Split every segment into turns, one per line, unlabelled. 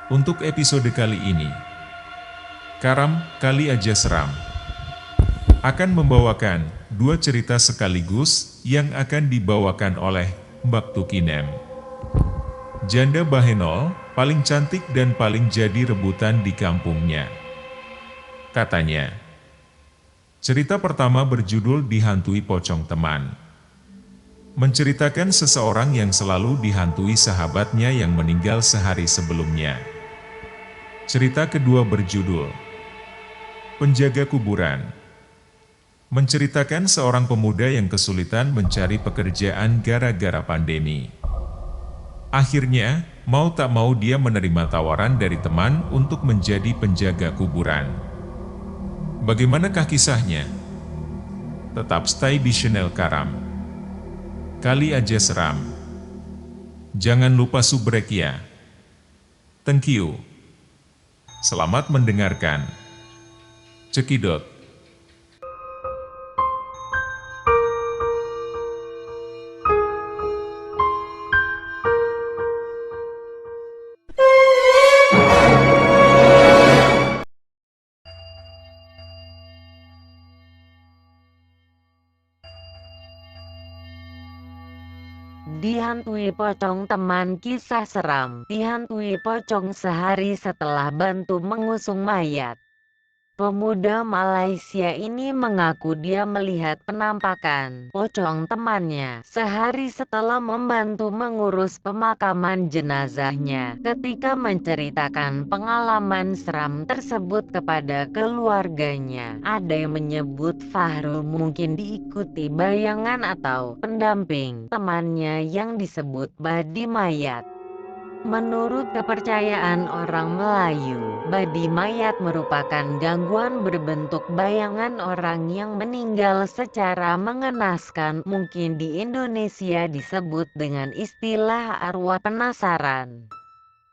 Untuk episode kali ini, Karam Kali Aja Seram akan membawakan dua cerita sekaligus yang akan dibawakan oleh Mbak Tukinem. Janda Bahenol, paling cantik dan paling jadi rebutan di kampungnya. Katanya, cerita pertama berjudul Dihantui Pocong Teman. Menceritakan seseorang yang selalu dihantui sahabatnya yang meninggal sehari sebelumnya. Cerita kedua berjudul Penjaga Kuburan. Menceritakan seorang pemuda yang kesulitan mencari pekerjaan gara-gara pandemi. Akhirnya, mau tak mau dia menerima tawaran dari teman untuk menjadi penjaga kuburan. Bagaimanakah kisahnya? Tetap stay di channel Karam Kali Aja Seram. Jangan lupa subrek ya. Thank you. Selamat mendengarkan. Cekidot.
Dihantui pocong teman kisah seram. Dihantui pocong sehari setelah bantu mengusung mayat. Pemuda Malaysia ini mengaku dia melihat penampakan pocong temannya sehari setelah membantu mengurus pemakaman jenazahnya. Ketika menceritakan pengalaman seram tersebut kepada keluarganya, ada yang menyebut Fahrul mungkin diikuti bayangan atau pendamping temannya yang disebut badi mayat. Menurut kepercayaan orang Melayu, badi mayat merupakan gangguan berbentuk bayangan orang yang meninggal secara mengenaskan. Mungkin di Indonesia disebut dengan istilah arwah penasaran.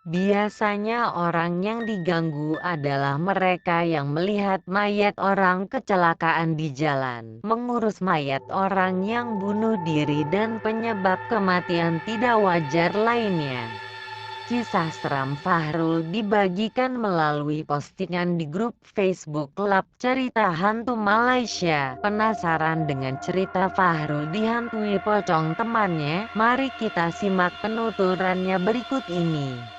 Biasanya orang yang diganggu adalah mereka yang melihat mayat orang kecelakaan di jalan, mengurus mayat orang yang bunuh diri dan penyebab kematian tidak wajar lainnya. Kisah seram Fahrul dibagikan melalui postingan di grup Facebook Klub Cerita Hantu Malaysia. Penasaran dengan cerita Fahrul dihantui pocong temannya? Mari kita simak penuturannya berikut ini.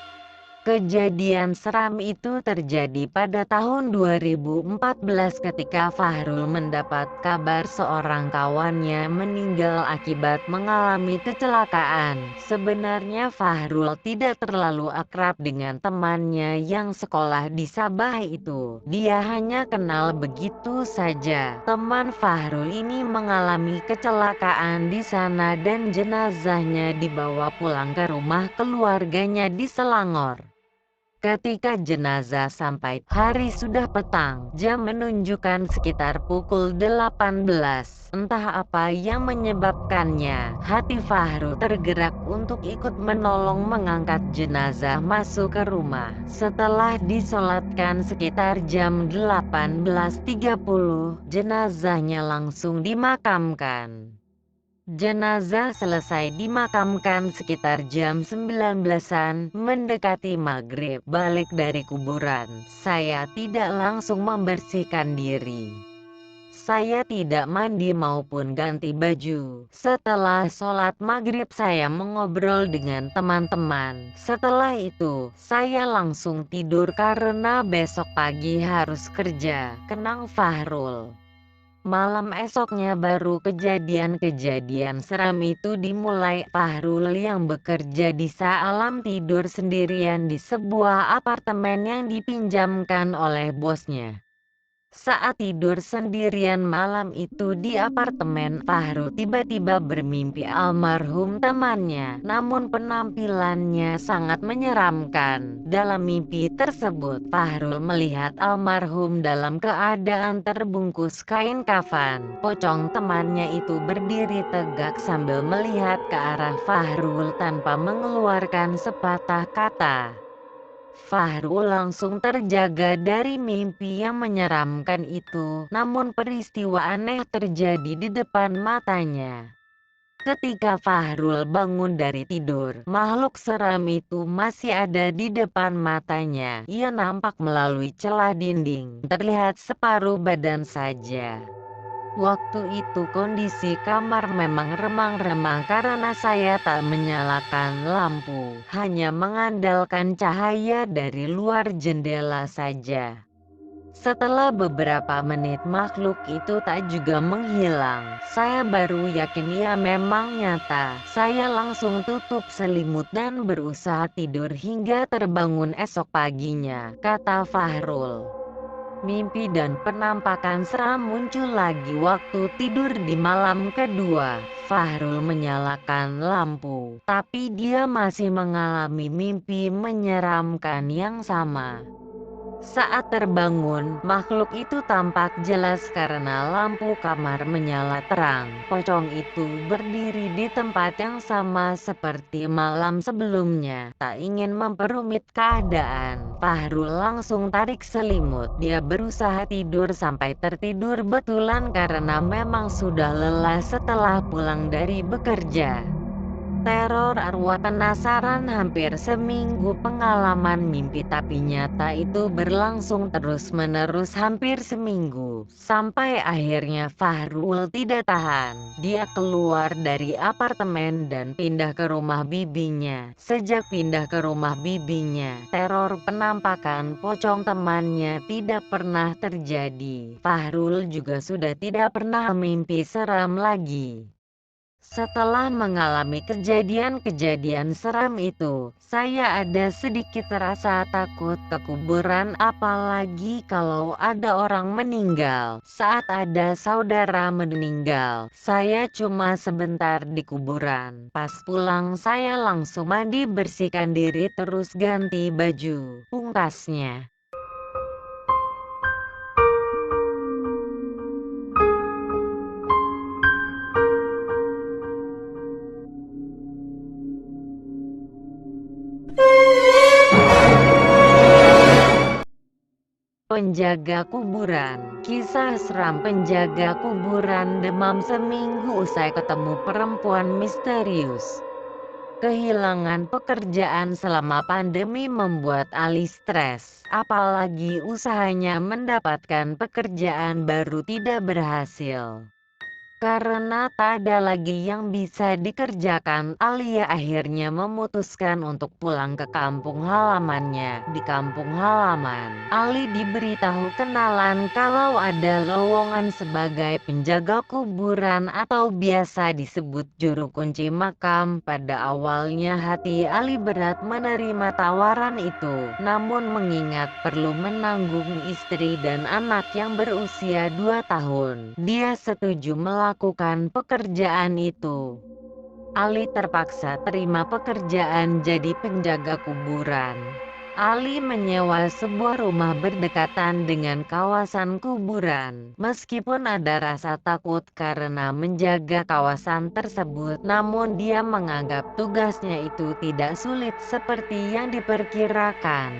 Kejadian seram itu terjadi pada tahun 2014 ketika Fahrul mendapat kabar seorang kawannya meninggal akibat mengalami kecelakaan. Sebenarnya Fahrul tidak terlalu akrab dengan temannya yang sekolah di Sabah itu. Dia hanya kenal begitu saja. Teman Fahrul ini mengalami kecelakaan di sana dan jenazahnya dibawa pulang ke rumah keluarganya di Selangor. Ketika jenazah sampai, hari sudah petang, jam menunjukkan sekitar pukul 18. Entah apa yang menyebabkannya, hati Fahrul tergerak untuk ikut menolong mengangkat jenazah masuk ke rumah. Setelah disolatkan sekitar jam 18.30, jenazahnya langsung dimakamkan. Jenazah selesai dimakamkan sekitar jam 19-an, mendekati maghrib. Balik dari kuburan, saya tidak langsung membersihkan diri. Saya tidak mandi maupun ganti baju. Setelah sholat maghrib saya mengobrol dengan teman-teman. Setelah itu, saya langsung tidur karena besok pagi harus kerja, kenang Fahrul. Malam esoknya baru kejadian-kejadian seram itu dimulai. Fahrul yang bekerja di Alam tidur sendirian di sebuah apartemen yang dipinjamkan oleh bosnya. Saat tidur sendirian malam itu di apartemen, Fahrul tiba-tiba bermimpi almarhum temannya. Namun penampilannya sangat menyeramkan. Dalam mimpi tersebut, Fahrul melihat almarhum dalam keadaan terbungkus kain kafan. Pocong temannya itu berdiri tegak sambil melihat ke arah Fahrul tanpa mengeluarkan sepatah kata. Fahrul langsung terjaga dari mimpi yang menyeramkan itu, namun peristiwa aneh terjadi di depan matanya. Ketika Fahrul bangun dari tidur, makhluk seram itu masih ada di depan matanya. Ia nampak melalui celah dinding, terlihat separuh badan saja. Waktu itu kondisi kamar memang remang-remang karena saya tak menyalakan lampu, hanya mengandalkan cahaya dari luar jendela saja. Setelah beberapa menit makhluk itu tak juga menghilang. Saya baru yakin ia memang nyata. Saya langsung tutup selimut dan berusaha tidur hingga terbangun esok paginya, kata Fahrul. Mimpi dan penampakan seram muncul lagi waktu tidur di malam kedua. Fahrul menyalakan lampu, tapi dia masih mengalami mimpi menyeramkan yang sama. Saat terbangun, makhluk itu tampak jelas karena lampu kamar menyala terang. Pocong itu berdiri di tempat yang sama seperti malam sebelumnya. Tak ingin memperumit keadaan, Fahrul langsung tarik selimut. Dia berusaha tidur sampai tertidur betulan karena memang sudah lelah setelah pulang dari bekerja. Teror arwah penasaran hampir seminggu pengalaman mimpi tapi nyata itu berlangsung terus-menerus hampir seminggu. Sampai akhirnya Fahrul tidak tahan. Dia keluar dari apartemen dan pindah ke rumah bibinya. Sejak pindah ke rumah bibinya, teror penampakan pocong temannya tidak pernah terjadi. Fahrul juga sudah tidak pernah mimpi seram lagi. Setelah mengalami kejadian-kejadian seram itu, saya ada sedikit rasa takut ke kuburan apalagi kalau ada orang meninggal. Saat ada saudara meninggal, saya cuma sebentar di kuburan. Pas pulang saya langsung mandi bersihkan diri terus ganti baju, pungkasnya. Penjaga kuburan. Kisah seram penjaga kuburan demam seminggu usai ketemu perempuan misterius. Kehilangan pekerjaan selama pandemi membuat Ali stres, apalagi usahanya mendapatkan pekerjaan baru tidak berhasil. Karena tak ada lagi yang bisa dikerjakan, Alia akhirnya memutuskan untuk pulang ke kampung halamannya. Di kampung halaman, Ali diberitahu kenalan kalau ada lowongan sebagai penjaga kuburan atau biasa disebut juru kunci makam. Pada awalnya hati Ali berat menerima tawaran itu, namun mengingat perlu menanggung istri dan anak yang berusia 2 tahun, dia setuju melakukan pekerjaan itu. Ali terpaksa terima pekerjaan jadi penjaga kuburan. Ali menyewa sebuah rumah berdekatan dengan kawasan kuburan. Meskipun ada rasa takut karena menjaga kawasan tersebut, namun dia menganggap tugasnya itu tidak sulit seperti yang diperkirakan.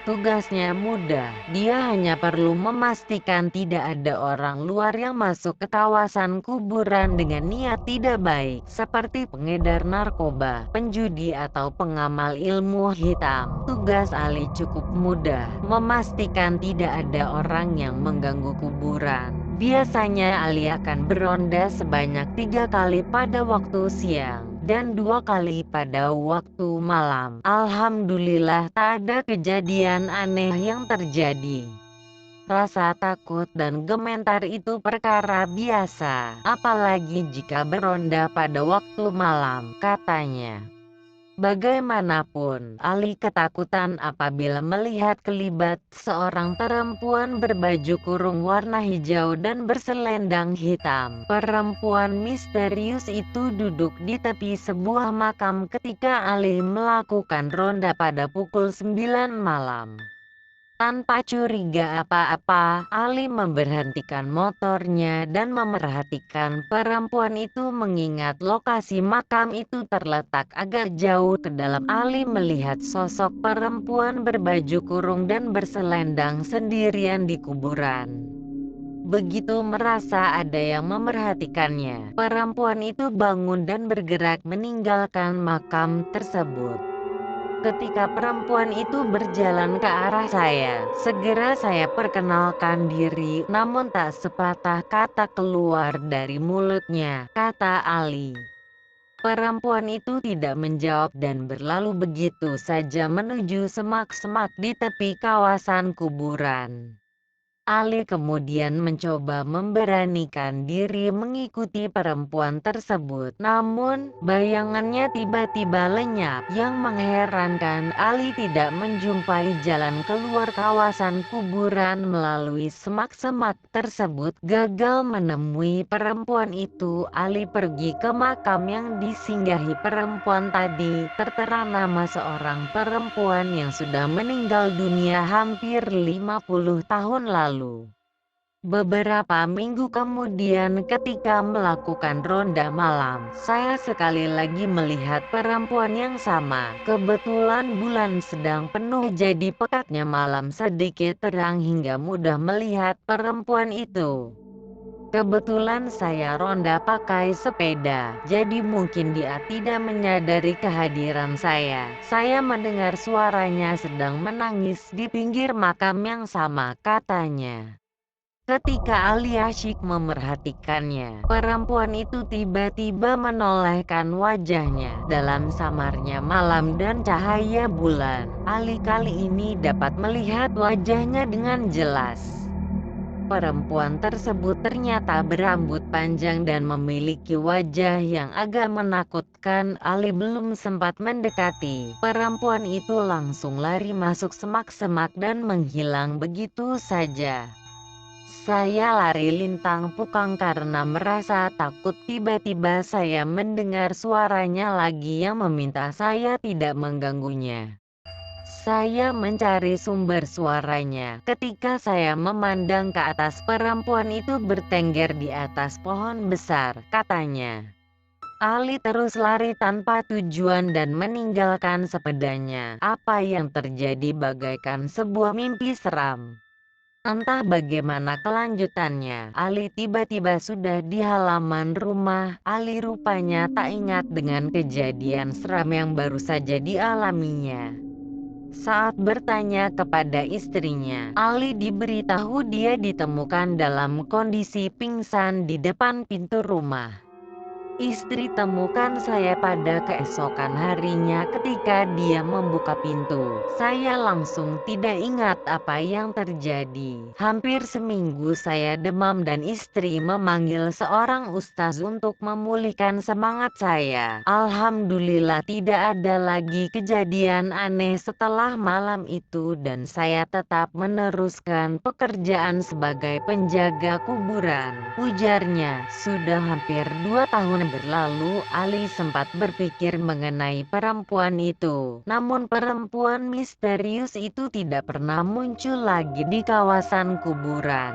Tugasnya mudah, dia hanya perlu memastikan tidak ada orang luar yang masuk ke kawasan kuburan dengan niat tidak baik, seperti pengedar narkoba, penjudi atau pengamal ilmu hitam. Tugas Ali cukup mudah, memastikan tidak ada orang yang mengganggu kuburan. Biasanya Ali akan beronda sebanyak 3 kali pada waktu siang dan 2 kali pada waktu malam. Alhamdulillah tak ada kejadian aneh yang terjadi. Rasa takut dan gemetar itu perkara biasa, apalagi jika beronda pada waktu malam, katanya. Bagaimanapun, Ali ketakutan apabila melihat kelibat seorang perempuan berbaju kurung warna hijau dan berselendang hitam. Perempuan misterius itu duduk di tepi sebuah makam ketika Ali melakukan ronda pada pukul 9 malam. Tanpa curiga apa-apa, Ali memberhentikan motornya dan memerhatikan perempuan itu mengingat lokasi makam itu terletak agak jauh ke dalam. Ali melihat sosok perempuan berbaju kurung dan berselendang sendirian di kuburan. Begitu merasa ada yang memerhatikannya, perempuan itu bangun dan bergerak meninggalkan makam tersebut. Ketika perempuan itu berjalan ke arah saya, segera saya perkenalkan diri, namun tak sepatah kata keluar dari mulutnya, kata Ali. Perempuan itu tidak menjawab dan berlalu begitu saja menuju semak-semak di tepi kawasan kuburan. Ali kemudian mencoba memberanikan diri mengikuti perempuan tersebut, namun bayangannya tiba-tiba lenyap. Yang mengherankan, Ali tidak menjumpai jalan keluar kawasan kuburan melalui semak-semak tersebut. Gagal menemui perempuan itu, Ali pergi ke makam yang disinggahi perempuan tadi. Tertera nama seorang perempuan yang sudah meninggal dunia hampir 50 tahun lalu. Beberapa minggu kemudian ketika melakukan ronda malam, saya sekali lagi melihat perempuan yang sama. Kebetulan bulan sedang penuh jadi pekatnya malam sedikit terang hingga mudah melihat perempuan itu. Kebetulan saya ronda pakai sepeda, jadi mungkin dia tidak menyadari kehadiran saya. Saya mendengar suaranya sedang menangis di pinggir makam yang sama, katanya. Ketika Ali asyik memerhatikannya, perempuan itu tiba-tiba menolehkan wajahnya. Dalam samarnya malam dan cahaya bulan, Ali kali ini dapat melihat wajahnya dengan jelas. Perempuan tersebut ternyata berambut panjang dan memiliki wajah yang agak menakutkan. Ali belum sempat mendekati, perempuan itu langsung lari masuk semak-semak dan menghilang begitu saja. Saya lari lintang pukang karena merasa takut. Tiba-tiba saya mendengar suaranya lagi yang meminta saya tidak mengganggunya. Saya mencari sumber suaranya. Ketika saya memandang ke atas, perempuan itu bertengger di atas pohon besar, katanya. Ali terus lari tanpa tujuan dan meninggalkan sepedanya. Apa yang terjadi bagaikan sebuah mimpi seram. Entah bagaimana kelanjutannya, Ali tiba-tiba sudah di halaman rumah. Ali rupanya tak ingat dengan kejadian seram yang baru saja dialaminya. Saat bertanya kepada istrinya, Ali diberitahu dia ditemukan dalam kondisi pingsan di depan pintu rumah. Istri temukan saya pada keesokan harinya ketika dia membuka pintu. Saya langsung tidak ingat apa yang terjadi. Hampir seminggu saya demam dan istri memanggil seorang ustaz untuk memulihkan semangat saya. Alhamdulillah tidak ada lagi kejadian aneh setelah malam itu dan saya tetap meneruskan pekerjaan sebagai penjaga kuburan, ujarnya. Sudah hampir 2 tahun berlalu, Ali sempat berpikir mengenai perempuan itu. Namun perempuan misterius itu tidak pernah muncul lagi di kawasan kuburan.